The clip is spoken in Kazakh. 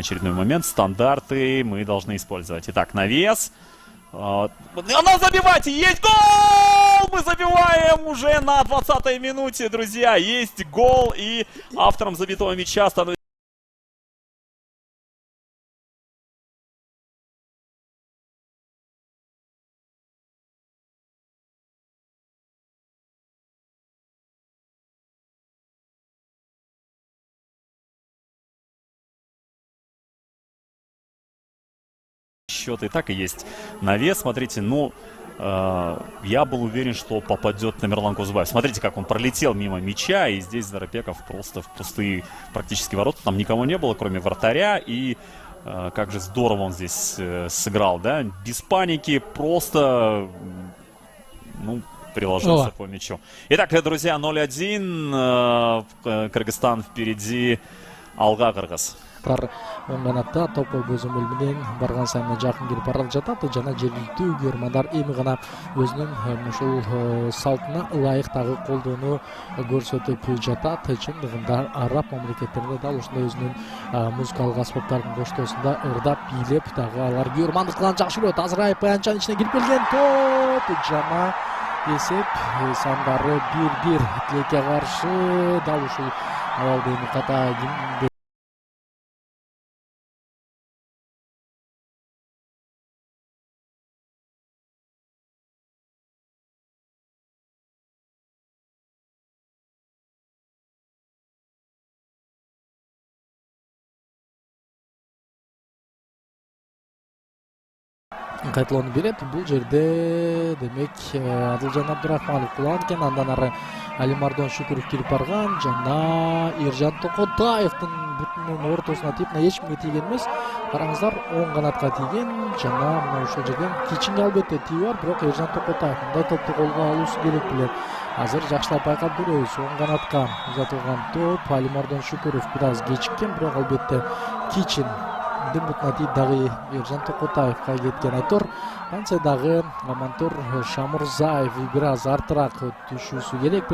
очередной момент. Стандарты мы должны использовать. Итак, навес. Она забивать! Есть гол! Мы забиваем уже на 20-й минуте, друзья. Есть гол, и автором забитого мяча становится счет. И так и есть навес. Смотрите, ну, я был уверен, что попадет Тамерлан Кузбаев. Смотрите, как он пролетел мимо мяча, и здесь Заропеков просто в пустые практически ворота. Там никого не было, кроме вратаря, и как же здорово он здесь сыграл, да? Без паники, просто, ну, приложился по мячу. Итак, друзья, 0-1. Кыргызстан впереди. Алга Кыргыз. Оң канатта топ көзөмөл менен барган сайын жакын келип бара жатат жана жергиликтүү көрөрмандар эми гана өзүнүн ушул салтына ылайык дагы колдоону көрсөтүп жатат. Чындыгында араб мамлекеттеринде дал ушундай өзүнүн музыкалык аспаптардын коштоосунда ырдап бийлеп дагы алар көрөрмандык кылган жакшы көрөт. Азырайып аянчанын ичине кирип келген топ жана эсеп сандары 1-1. Тилекке каршы дал ушул абалдын ката кайталоону берет. Бул жерде демек Адылжан Абдурахманов кулган экен, андан ары Алимардон Шүкүров кирип барган жана Эржан Токотаевдин бутунун ортосуна тийип, эч кимге тийген эмес. Караңыздар, оң канатка тийген жана мына ушул жерден кичинге албетте тийи бар, бирок Эржан Токотаев мындай топту колго алуусу керек беле. Азыр жакшылап байкап көрөбүз. Оң канатка узатылган топ Алимардон Шүкүров бир аз кечиккен, бирок албетте кичин бутуна тийип дагы Эржан Токотаевка кеткен айтор. Антсе дагы Амантур Шамурзаев бир аз артыраак түшүүсү керек.